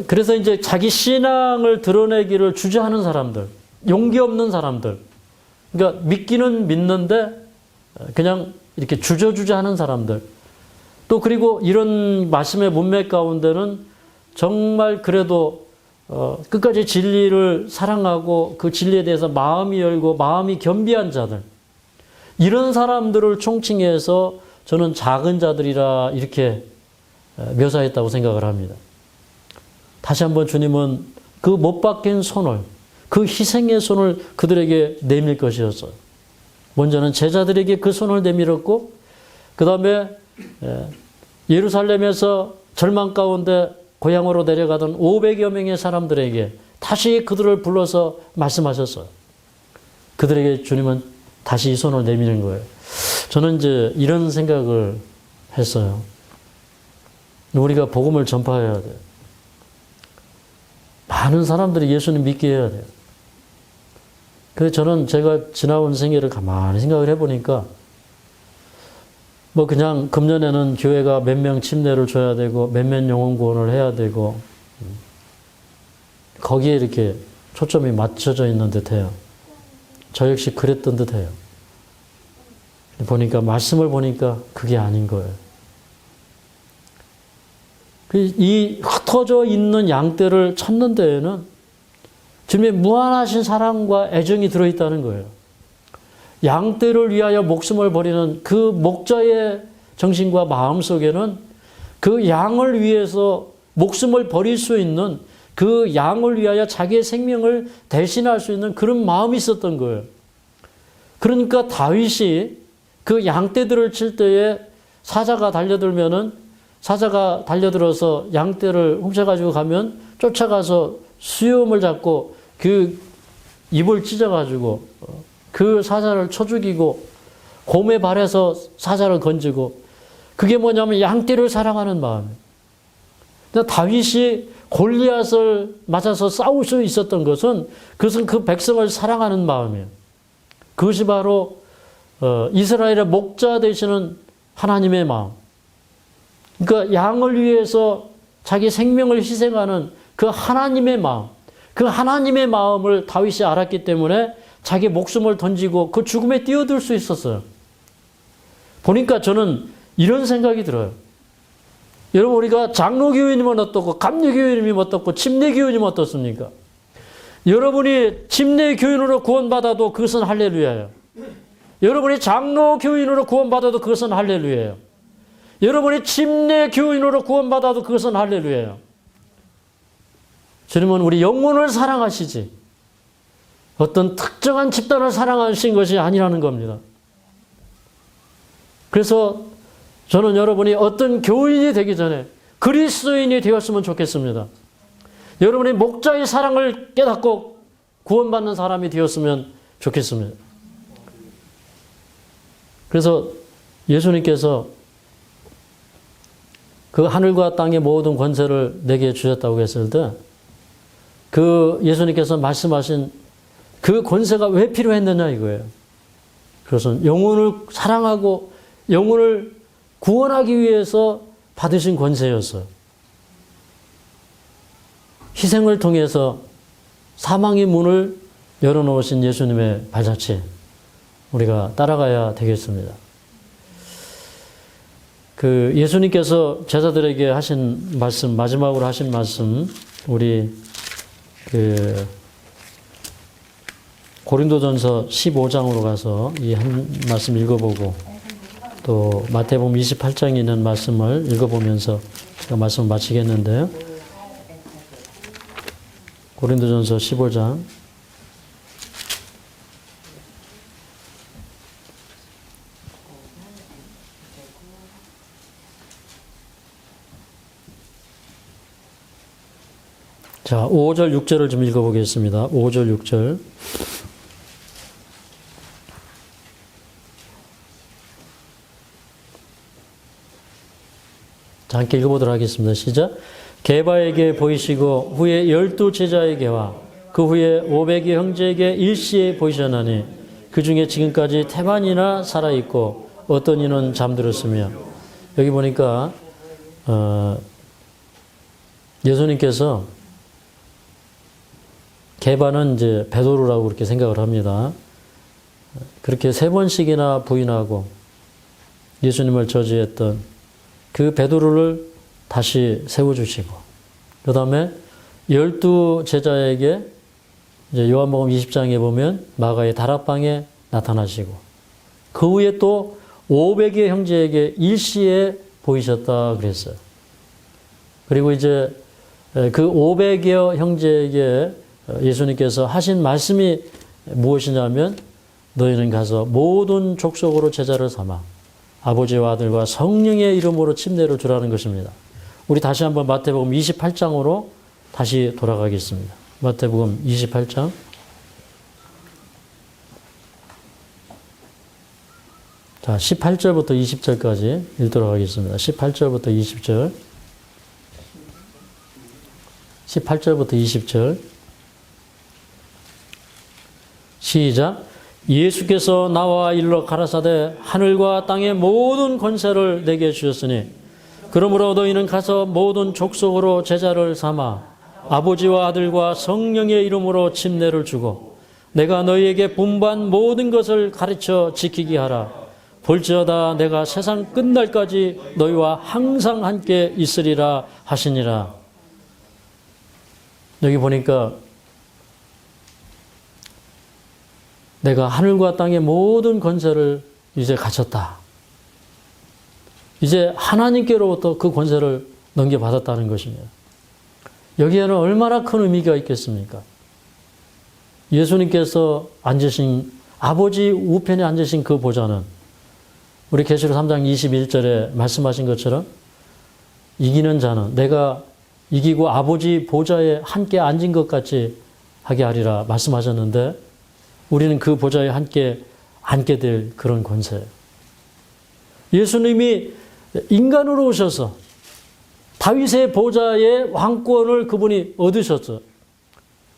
그래서 이제 자기 신앙을 드러내기를 주저하는 사람들, 용기 없는 사람들, 그러니까 믿기는 믿는데 그냥 이렇게 주저하는 사람들, 또 그리고 이런 말씀의 문맥 가운데는 정말 그래도 끝까지 진리를 사랑하고 그 진리에 대해서 마음이 열고 마음이 겸비한 자들, 이런 사람들을 총칭해서 저는 작은 자들이라 이렇게 묘사했다고 생각을 합니다. 다시 한번 주님은 그 못 박힌 손을, 그 희생의 손을 그들에게 내밀 것이었어요. 먼저는 제자들에게 그 손을 내밀었고, 그 다음에 예루살렘에서 절망 가운데 고향으로 내려가던 500여 명의 사람들에게 다시 그들을 불러서 말씀하셨어요. 그들에게 주님은 다시 이 손을 내미는 거예요. 저는 이제 이런 생각을 했어요. 우리가 복음을 전파해야 돼요. 많은 사람들이 예수님 믿게 해야 돼요. 그래서 저는 제가 지나온 생애를 가만히 생각을 해보니까 뭐 그냥 금년에는 교회가 몇 명 침례를 줘야 되고 몇몇 영혼 구원을 해야 되고 거기에 이렇게 초점이 맞춰져 있는 듯해요. 저 역시 그랬던 듯해요. 보니까 말씀을 보니까 그게 아닌 거예요. 이 흩어져 있는 양떼를 찾는 데에는 주님의 무한하신 사랑과 애정이 들어있다는 거예요. 양떼를 위하여 목숨을 버리는 그 목자의 정신과 마음 속에는 그 양을 위해서 목숨을 버릴 수 있는, 그 양을 위하여 자기의 생명을 대신할 수 있는 그런 마음이 있었던 거예요. 그러니까 다윗이 그 양떼들을 칠 때에 사자가 달려들어서 양떼를 훔쳐가지고 가면 쫓아가서 수염을 잡고 그 입을 찢어가지고 그 사자를 쳐 죽이고 곰의 발에서 사자를 건지고, 그게 뭐냐면 양떼를 사랑하는 마음이에요. 다윗이 골리앗을 맞아서 싸울 수 있었던 것은 그것은 그 백성을 사랑하는 마음이에요. 그것이 바로 이스라엘의 목자 되시는 하나님의 마음. 그러니까 양을 위해서 자기 생명을 희생하는 그 하나님의 마음, 그 하나님의 마음을 다윗이 알았기 때문에 자기 목숨을 던지고 그 죽음에 뛰어들 수 있었어요. 보니까 저는 이런 생각이 들어요. 여러분, 우리가 장로교회님은 어떻고 감리교회님이 어떻고 침례교회님은 어떻습니까? 여러분이 침례교인으로 구원받아도 그것은 할렐루야예요. 여러분이 장로교인으로 구원받아도 그것은 할렐루야예요. 여러분이 침례교인으로 구원받아도 그것은 할렐루야예요. 주님은 우리 영혼을 사랑하시지 어떤 특정한 집단을 사랑하신 것이 아니라는 겁니다. 그래서 저는 여러분이 어떤 교인이 되기 전에 그리스도인이 되었으면 좋겠습니다. 여러분이 목자의 사랑을 깨닫고 구원받는 사람이 되었으면 좋겠습니다. 그래서 예수님께서 그 하늘과 땅의 모든 권세를 내게 주셨다고 했을 때 그 예수님께서 말씀하신 그 권세가 왜 필요했느냐 이거예요. 그것은 영혼을 사랑하고 영혼을 구원하기 위해서 받으신 권세였어요. 희생을 통해서 사망의 문을 열어놓으신 예수님의 발자취 우리가 따라가야 되겠습니다. 그 예수님께서 제자들에게 하신 말씀, 마지막으로 하신 말씀, 우리 그 고린도전서 15장으로 가서 이 한 말씀 읽어보고 또 마태복음 28장에 있는 말씀을 읽어보면서 제가 말씀을 마치겠는데요. 고린도전서 15장 자, 5절, 6절을 좀 읽어보겠습니다. 5절, 6절. 자, 함께 읽어보도록 하겠습니다. 시작. 게바에게 보이시고 후에 12 제자에게와 그 후에 500의 형제에게 일시에 보이셨나니 그 중에 지금까지 태반이나 살아있고 어떤 이는 잠들었으며 여기 보니까 예수님께서 게바는 이제 베드로라고 그렇게 생각을 합니다. 그렇게 3번씩이나 부인하고 예수님을 저주했던 그 베드로를 다시 세워주시고 그 다음에 12 제자에게 이제 요한복음 20장에 보면 마가의 다락방에 나타나시고 그 후에 또 500의 형제에게 일시에 보이셨다 그랬어요. 그리고 이제 그 500여 형제에게 예수님께서 하신 말씀이 무엇이냐면 너희는 가서 모든 족속으로 제자를 삼아 아버지와 아들과 성령의 이름으로 침례를 주라는 것입니다. 우리 다시 한번 마태복음 28장으로 다시 돌아가겠습니다. 마태복음 28장 자 18절부터 20절까지 읽도록 하겠습니다. 18절부터 20절 18절부터 20절 시작. 예수께서 나와 일러 가라사대 하늘과 땅의 모든 권세를 내게 주셨으니 그러므로 너희는 가서 모든 족속으로 제자를 삼아 아버지와 아들과 성령의 이름으로 침례를 주고 내가 너희에게 분부한 모든 것을 가르쳐 지키게 하라. 볼지어다 내가 세상 끝날까지 너희와 항상 함께 있으리라 하시니라. 여기 보니까 내가 하늘과 땅의 모든 권세를 이제 갖췄다. 이제 하나님께로부터 그 권세를 넘겨받았다는 것입니다. 여기에는 얼마나 큰 의미가 있겠습니까? 예수님께서 앉으신 아버지 우편에 앉으신 그 보좌는 우리 계시록 3장 21절에 말씀하신 것처럼 이기는 자는 내가 이기고 아버지 보좌에 함께 앉은 것 같이 하게 하리라 말씀하셨는데 우리는 그 보좌에 함께 앉게 될 그런 권세예요. 예수님이 인간으로 오셔서 다윗의 보좌의 왕권을 그분이 얻으셨어요.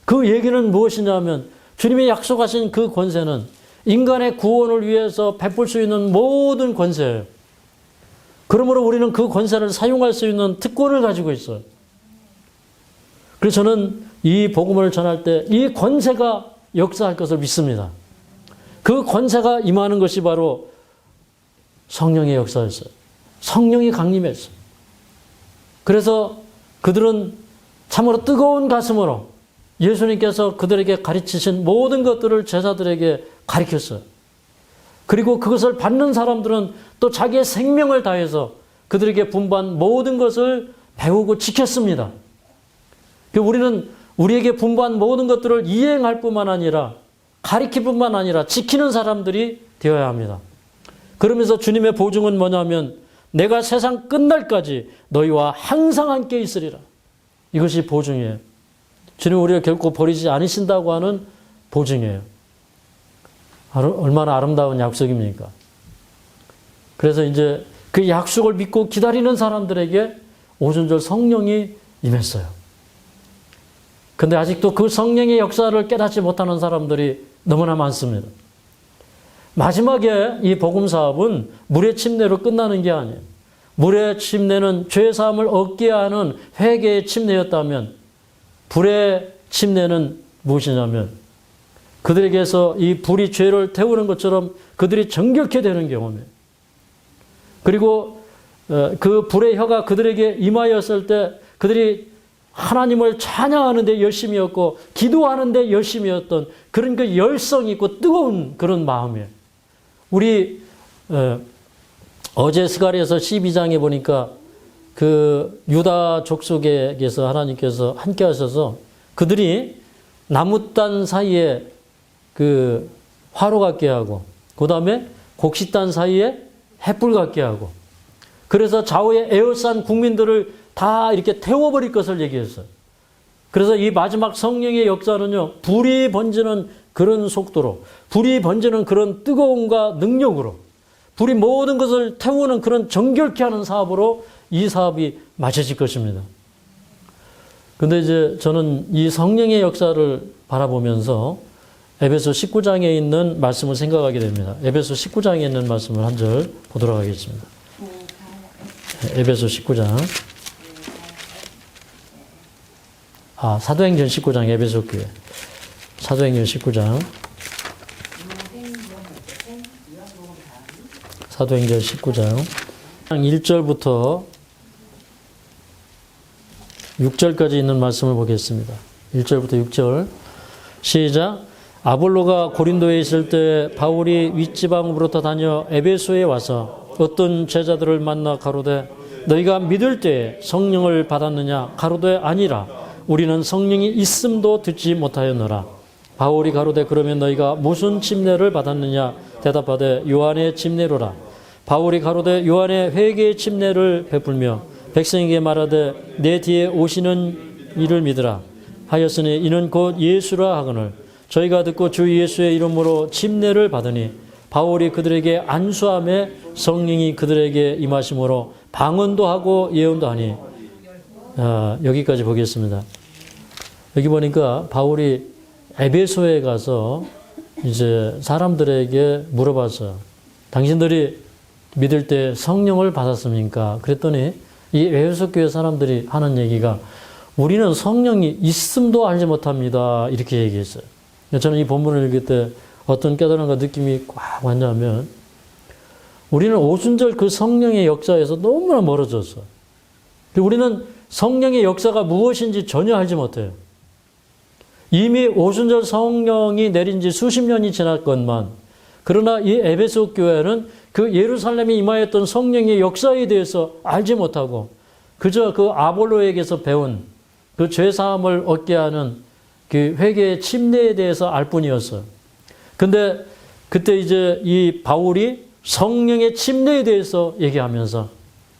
그 얘기는 무엇이냐면 주님이 약속하신 그 권세는 인간의 구원을 위해서 베풀 수 있는 모든 권세예요. 그러므로 우리는 그 권세를 사용할 수 있는 특권을 가지고 있어요. 그래서 저는 이 복음을 전할 때 이 권세가 역사할 것을 믿습니다. 그 권세가 임하는 것이 바로 성령의 역사였어요. 성령이 강림했어요. 그래서 그들은 참으로 뜨거운 가슴으로 예수님께서 그들에게 가르치신 모든 것들을 제자들에게 가르쳤어요. 그리고 그것을 받는 사람들은 또 자기의 생명을 다해서 그들에게 분부한 모든 것을 배우고 지켰습니다. 우리는 우리에게 분부한 모든 것들을 이행할 뿐만 아니라 가르칠 뿐만 아니라 지키는 사람들이 되어야 합니다. 그러면서 주님의 보증은 뭐냐면 내가 세상 끝날까지 너희와 항상 함께 있으리라. 이것이 보증이에요. 주님 우리를 결코 버리지 않으신다고 하는 보증이에요. 얼마나 아름다운 약속입니까? 그래서 이제 그 약속을 믿고 기다리는 사람들에게 오순절 성령이 임했어요. 근데 아직도 그 성령의 역사를 깨닫지 못하는 사람들이 너무나 많습니다. 마지막에 이 복음 사업은 물의 침례로 끝나는 게 아니에요. 물의 침례는 죄 사함을 얻게 하는 회개의 침례였다면 불의 침례는 무엇이냐면 그들에게서 이 불이 죄를 태우는 것처럼 그들이 정결케 되는 경험이에요. 그리고 그 불의 혀가 그들에게 임하였을 때 그들이 하나님을 찬양하는 데 열심이었고 기도하는 데 열심이었던 그런 그 열성이 있고 뜨거운 그런 마음이에요. 우리 어제 스가랴서 12장에 보니까 그 유다 족속에게서 하나님께서 함께 하셔서 그들이 나무단 사이에 그 화로 같게 하고 그 다음에 곡식단 사이에 햇불 같게 하고 그래서 좌우에 에워싼 국민들을 다 이렇게 태워버릴 것을 얘기했어요. 그래서 이 마지막 성령의 역사는요, 불이 번지는 그런 속도로, 불이 번지는 그런 뜨거움과 능력으로, 불이 모든 것을 태우는 그런 정결케 하는 사업으로 이 사업이 마쳐질 것입니다. 근데 이제 저는 이 성령의 역사를 바라보면서 에베소 19장에 있는 말씀을 생각하게 됩니다. 에베소 19장에 있는 말씀을 한 절 보도록 하겠습니다. 에베소 19장. 사도행전 19장 에베소 교회. 사도행전 19장. 사도행전 19장 1절부터 6절까지 있는 말씀을 보겠습니다. 1절부터 6절. 시작. 아볼로가 고린도에 있을 때 바울이 윗지방으로부터 다녀 에베소에 와서 어떤 제자들을 만나 가로되 너희가 믿을 때에 성령을 받았느냐? 가로되 아니라 우리는 성령이 있음도 듣지 못하였노라. 바울이 가로되 그러면 너희가 무슨 침례를 받았느냐? 대답하되 요한의 침례로라. 바울이 가로되 요한의 회개의 침례를 베풀며 백성에게 말하되 내 뒤에 오시는 이를 믿으라 하였으니 이는 곧 예수라 하거늘 저희가 듣고 주 예수의 이름으로 침례를 받으니 바울이 그들에게 안수함에 성령이 그들에게 임하심으로 방언도 하고 예언도 하니. 여기까지 보겠습니다. 여기 보니까 바울이 에베소에 가서 이제 사람들에게 물어봤어요. 당신들이 믿을 때 성령을 받았습니까? 그랬더니 이 에베소 교회 사람들이 하는 얘기가 우리는 성령이 있음도 알지 못합니다. 이렇게 얘기했어요. 저는 이 본문을 읽을 때 어떤 깨달음과 느낌이 꽉 왔냐면 우리는 오순절 그 성령의 역사에서 너무나 멀어졌어요. 우리는 성령의 역사가 무엇인지 전혀 알지 못해요. 이미 오순절 성령이 내린 지 수십 년이 지났건만 그러나 이 에베소 교회는 그 예루살렘에 임하였던 성령의 역사에 대해서 알지 못하고 그저 그 아볼로에게서 배운 그 죄사함을 얻게 하는 그 회개의 침례에 대해서 알 뿐이었어요. 근데 그때 이제 이 바울이 성령의 침례에 대해서 얘기하면서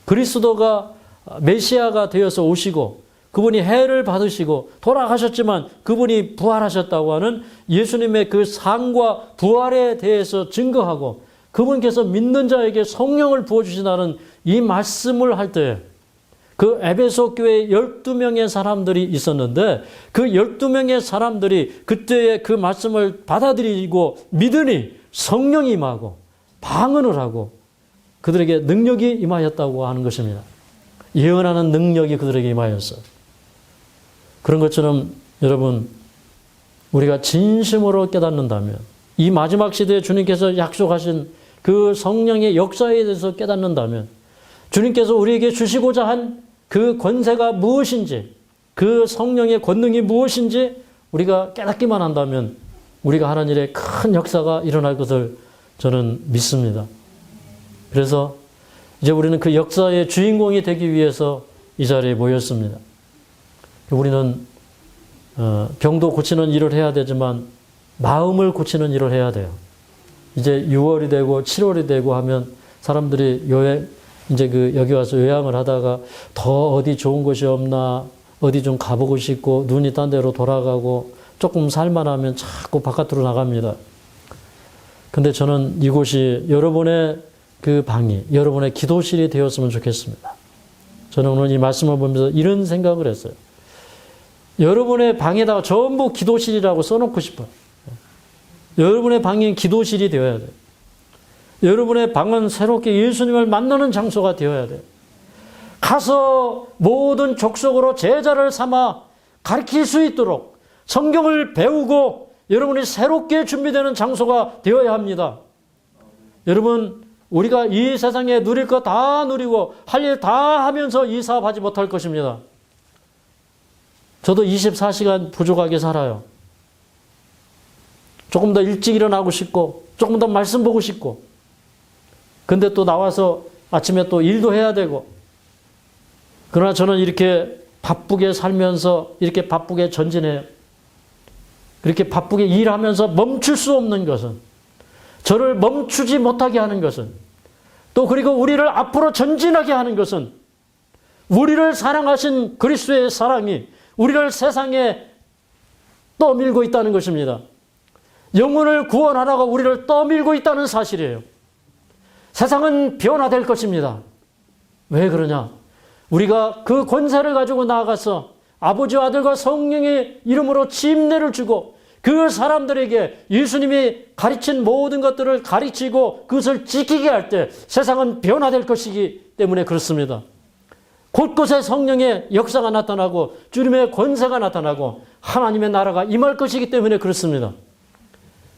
그리스도가 메시아가 되어서 오시고 그분이 해를 받으시고 돌아가셨지만 그분이 부활하셨다고 하는 예수님의 그 삶과 부활에 대해서 증거하고 그분께서 믿는 자에게 성령을 부어주신다는 이 말씀을 할 때 그 에베소 교회에 12명의 사람들이 있었는데 그 12명의 사람들이 그때의 그 말씀을 받아들이고 믿으니 성령이 임하고 방언을 하고 그들에게 능력이 임하였다고 하는 것입니다. 예언하는 능력이 그들에게 임하였어요. 그런 것처럼 여러분 우리가 진심으로 깨닫는다면 이 마지막 시대에 주님께서 약속하신 그 성령의 역사에 대해서 깨닫는다면 주님께서 우리에게 주시고자 한 그 권세가 무엇인지 그 성령의 권능이 무엇인지 우리가 깨닫기만 한다면 우리가 하는 일에 큰 역사가 일어날 것을 저는 믿습니다. 그래서 이제 우리는 그 역사의 주인공이 되기 위해서 이 자리에 모였습니다. 우리는 병도 고치는 일을 해야 되지만 마음을 고치는 일을 해야 돼요. 이제 6월이 되고 7월이 되고 하면 사람들이 이제 여기 와서 요양을 하다가 더 어디 좋은 곳이 없나, 어디 좀 가보고 싶고, 눈이 딴 데로 돌아가고, 조금 살만하면 자꾸 바깥으로 나갑니다. 근데 저는 이곳이 여러분의 그 방이, 여러분의 기도실이 되었으면 좋겠습니다. 저는 오늘 이 말씀을 보면서 이런 생각을 했어요. 여러분의 방에다가 전부 기도실이라고 써놓고 싶어요. 여러분의 방이 기도실이 되어야 돼요. 여러분의 방은 새롭게 예수님을 만나는 장소가 되어야 돼요. 가서 모든 족속으로 제자를 삼아 가르칠 수 있도록 성경을 배우고 여러분이 새롭게 준비되는 장소가 되어야 합니다. 여러분, 우리가 이 세상에 누릴 거 다 누리고 할 일 다 하면서 이 사업하지 못할 것입니다. 저도 24시간 부족하게 살아요. 조금 더 일찍 일어나고 싶고 조금 더 말씀 보고 싶고, 근데 또 나와서 아침에 또 일도 해야 되고, 그러나 저는 이렇게 바쁘게 살면서 이렇게 바쁘게 전진해요. 그렇게 바쁘게 일하면서 멈출 수 없는 것은, 저를 멈추지 못하게 하는 것은, 또 그리고 우리를 앞으로 전진하게 하는 것은 우리를 사랑하신 그리스도의 사랑이 우리를 세상에 떠밀고 있다는 것입니다. 영혼을 구원하라고 우리를 떠밀고 있다는 사실이에요. 세상은 변화될 것입니다. 왜 그러냐? 우리가 그 권세를 가지고 나아가서 아버지와 아들과 성령의 이름으로 침례를 주고 그 사람들에게 예수님이 가르친 모든 것들을 가르치고 그것을 지키게 할 때 세상은 변화될 것이기 때문에 그렇습니다. 곳곳에 성령의 역사가 나타나고 주님의 권세가 나타나고 하나님의 나라가 임할 것이기 때문에 그렇습니다.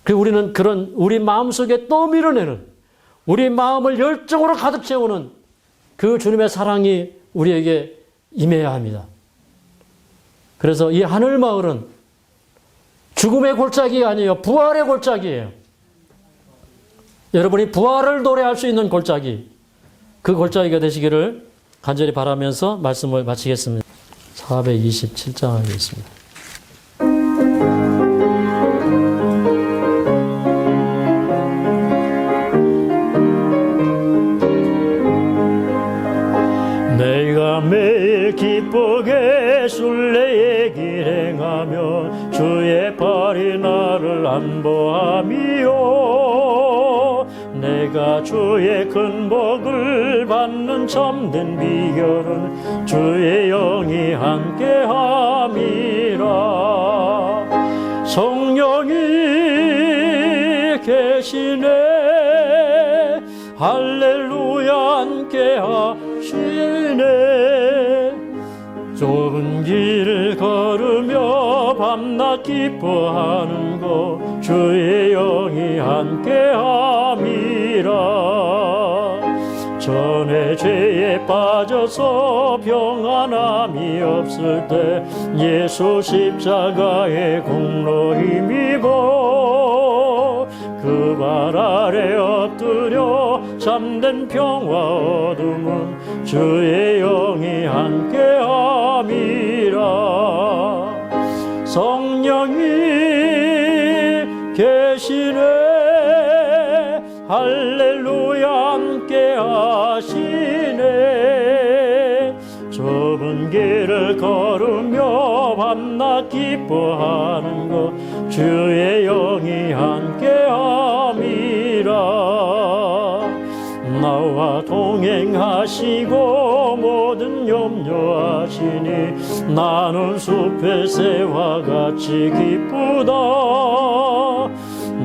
그리고 우리는 그런 우리 마음속에 떠밀어내는, 우리 마음을 열정으로 가득 채우는 그 주님의 사랑이 우리에게 임해야 합니다. 그래서 이 하늘마을은 죽음의 골짜기가 아니에요. 부활의 골짜기예요. 여러분이 부활을 노래할 수 있는 골짜기, 그 골짜기가 되시기를 간절히 바라면서 말씀을 마치겠습니다. 427장 하겠습니다. 내가 매일 기쁘게 순례의 길 행하며 주의 발이 나를 안보하며 내가 주의 큰 복을 받는 참된 비결은 주의 영이 함께함이라. 성령이 계시네 할렐루야 함께하시네. 좁은 길을 걸으며 밤낮 기뻐하는 것 주의 영이 함께함이라. 전에 죄에 빠져서 평안함이 없을 때 예수 십자가의 공로 힘입어 그 발 아래 엎드려 참된 평화 얻음은 주의 영이 함께함이라. 성령이 계시네 할렐루야 함께하시네. 좁은 길을 걸으며 밤낮 기뻐하는 것 주의 영이 함께함이라. 나와 동행하시고 모든 염려하시니 나는 숲의 새와 같이 기쁘다.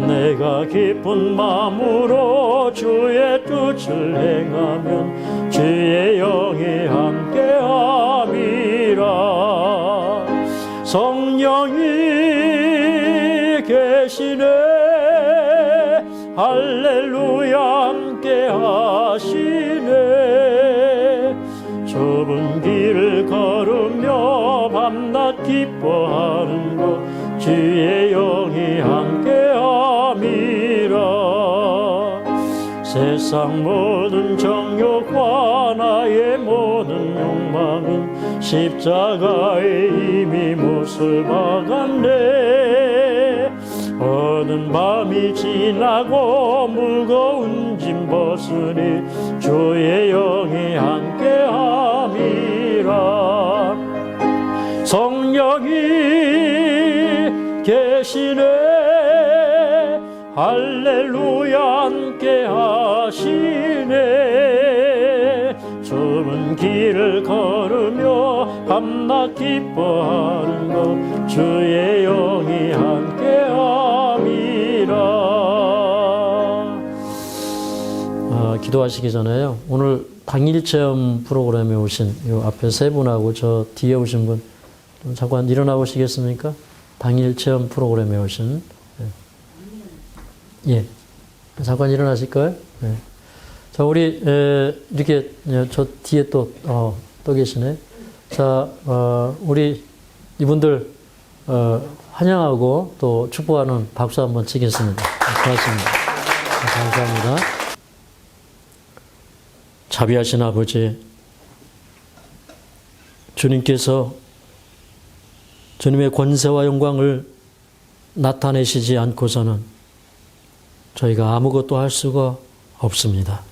내가 기쁜 마음으로 주의 뜻을 행하면 주의 영이 함께함이라. 성령이 계시네 할렐루야 함께하시네. 좁은 길을 걸으며 밤낮 기뻐하는 것 주의 영이 함께함이라. 세상 모든 정욕과 나의 모든 욕망은 십자가에 이미 못을 박았네. 어두운 밤이 지나고 무거운 짐 벗으니 주의 영이 함께함이라. 성령이 계시네 할렐루야 함께하시네. 좁은 길을 걸으며 밤낮 기뻐하는 것 주의 영이 함께함이라. 기도하시기 전에요, 오늘 당일 체험 프로그램에 오신 이 앞에 세 분하고 저 뒤에 오신 분 잠깐 일어나 보시겠습니까? 당일 체험 프로그램에 오신, 예, 잠깐 일어나실까요? 예. 자, 우리 이렇게 저 뒤에 또 계시네. 자, 우리 이분들 환영하고 또 축복하는 박수 한번 치겠습니다. 고맙습니다. 감사합니다. 자비하신 아버지, 주님께서 주님의 권세와 영광을 나타내시지 않고서는 저희가 아무것도 할 수가 없습니다.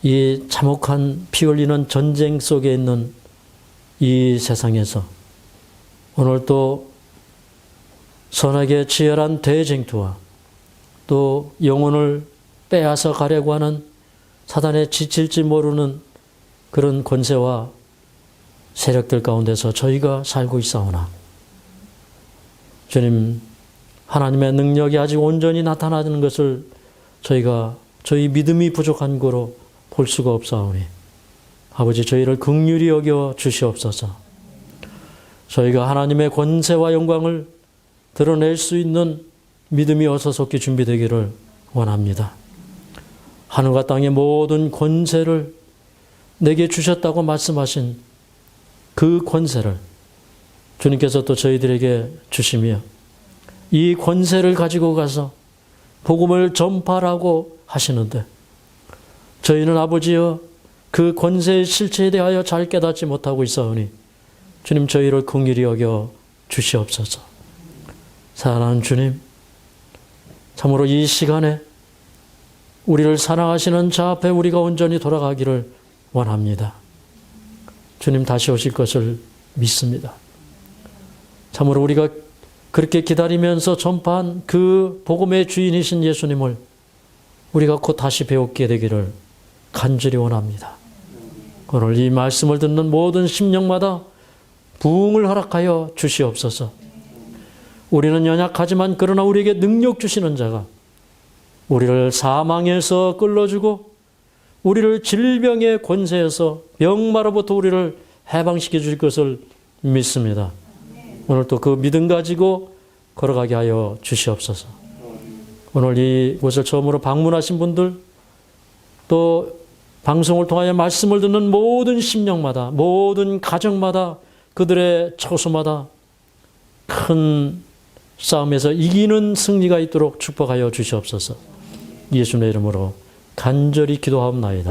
이 참혹한 피 흘리는 전쟁 속에 있는 이 세상에서 오늘 또 선악의 치열한 대쟁투와 또 영혼을 빼앗아 가려고 하는 사단에 지칠지 모르는 그런 권세와 세력들 가운데서 저희가 살고 있사오나 주님, 하나님의 능력이 아직 온전히 나타나는 것을 저희가 저희 믿음이 부족한 거로 볼 수가 없사오니 아버지, 저희를 긍휼히 여겨 주시옵소서. 저희가 하나님의 권세와 영광을 드러낼 수 있는 믿음이 어서 솟기 준비되기를 원합니다. 하늘과 땅의 모든 권세를 내게 주셨다고 말씀하신 그 권세를 주님께서 또 저희들에게 주시며 이 권세를 가지고 가서 복음을 전파하라고 하시는데 저희는 아버지여 그 권세의 실체에 대하여 잘 깨닫지 못하고 있사오니 주님, 저희를 긍휼히 여겨 주시옵소서. 사랑하는 주님, 참으로 이 시간에 우리를 사랑하시는 자 앞에 우리가 온전히 돌아가기를 원합니다. 주님 다시 오실 것을 믿습니다. 참으로 우리가 그렇게 기다리면서 전파한 그 복음의 주인이신 예수님을 우리가 곧 다시 배우게 되기를 간절히 원합니다. 오늘 이 말씀을 듣는 모든 심령마다 부흥을 허락하여 주시옵소서. 우리는 연약하지만 그러나 우리에게 능력 주시는 자가 우리를 사망에서 끌어주고 우리를 질병의 권세에서 병마로부터 우리를 해방시켜 줄 것을 믿습니다. 오늘 또 그 믿음 가지고 걸어가게 하여 주시옵소서. 오늘 이곳을 처음으로 방문하신 분들, 또 방송을 통하여 말씀을 듣는 모든 심령마다, 모든 가정마다, 그들의 처소마다 큰 싸움에서 이기는 승리가 있도록 축복하여 주시옵소서. 예수님의 이름으로 간절히 기도하옵나이다.